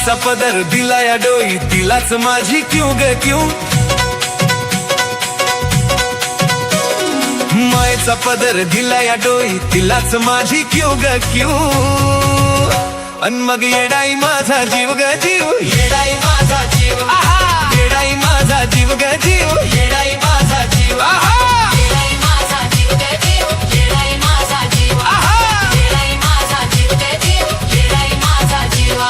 मायेचा पदर दिला या डोई तिलाच माझी क्यू ग क्यू मायेचा पदर दिला या डोई तिलाच माझी क्यू ग क्यू अन मग येडाई माझा जीव ग जीव येडाई माझा जीव येडाई माझा जीव ग जीव येडाई माझा जीव येडाई माझा जीव ग जीव येडाई माझा जीव येडाई माझा जीव ग जीव येडाई माझा जीव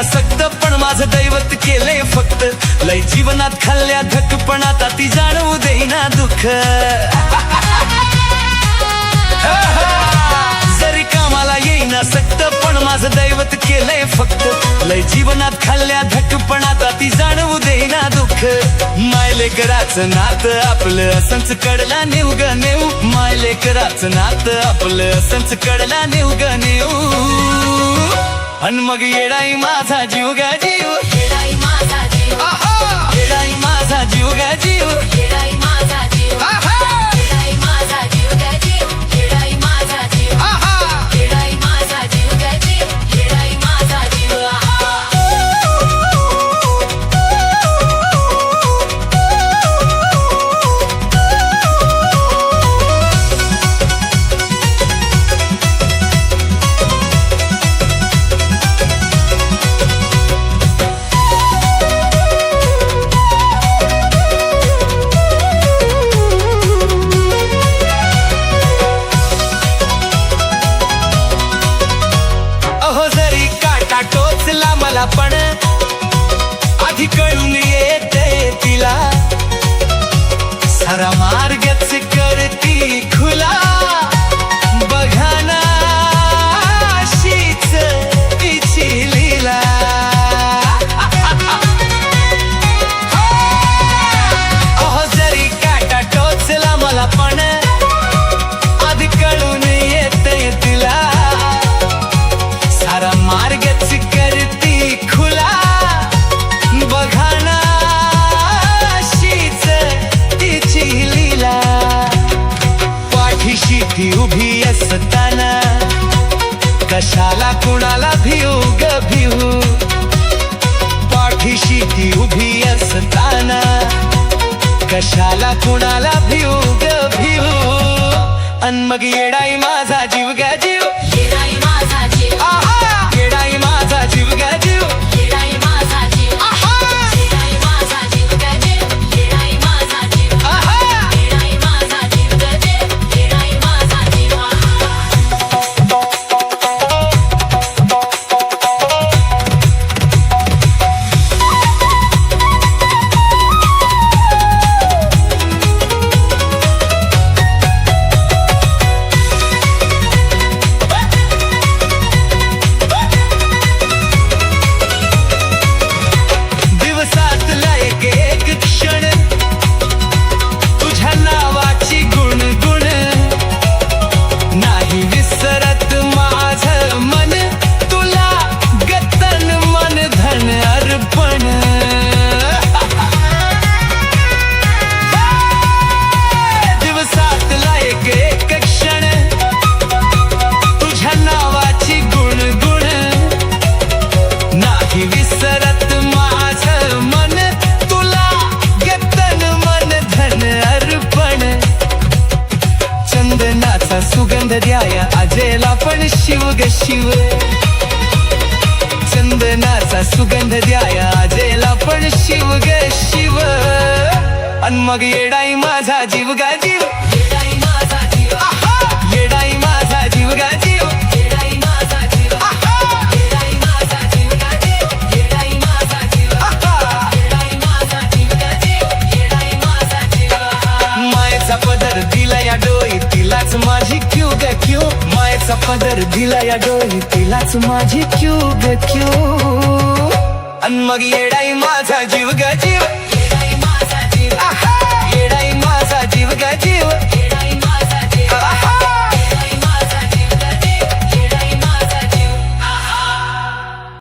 सक्त पण माझं दैवत केलंय फक्त लय जीवनात खाल्ल्या धकपणात ती जाणवू देईना दुःख जरी कामाला येईना सक्त पण माझं दैवत केलंय फक्त लय जीवनात खाल्ल्या धकपणात ती जाणवू देईना दुःख मायलेकराचं नातं आपलं असंच कडला नेऊ ग नेऊ मायलेकराचं नातं आपलं असंच कडला नेऊ ग नेऊ अन मग येडाई माझा जीव ग जीव येडाई माझा जीव येडाई माझा जीव ग जीव येडाई माझा जीव येडाई माझा जीव ग जीव येडाई माझा जीव येडाई माझा जीव ग जीव येडाई माझा जीव टोचला मला पण आधी कळून येते तिला सारा मार्गच करती खुला बघाना अशीच तिची लीला अहो जरी काटा टोचला मला पण आधी कळून येते तिला सारा मार्गच करती खुला बघाना अशीच तिची लीला पाठीशी ती उभी असताना कशाला कुणाला भिऊ ग भिऊ पाठीशी ती उभी असताना कशाला कुणाला भिऊ ग भिऊ अन मग येडाई माझा जीव ग जीव येडाई माझा जीव येडाई माझा जीव ग जीव येडाई माझा जीव येडाई माझा जीव ग जीव येडाई माझा जीव येडाई माझा जीव ग जीव येडाई माझा जीव सुगंध द्याया आजेला पण शिव ग शिव चंदनाचा सुगंध द्याया आजेला पण शिव ग शिव अन मग येडाई माझा जीव ग जीव येडाई माझा जीव येडाई माझा जीव ग जीव येडाई माझा जीव येडाई माझा जीव ग जीव येडाई माझा जीव येडाई माझा जीव ग जीव येडाई माझा जीव मायेचा पदर दिला या डोई तिलाच माझी क्यू ग क्यू मायेचा पदर दिला या डोई तिलाच माझी क्यू ग क्यू अन मग येडाई माझा जीव ग जीव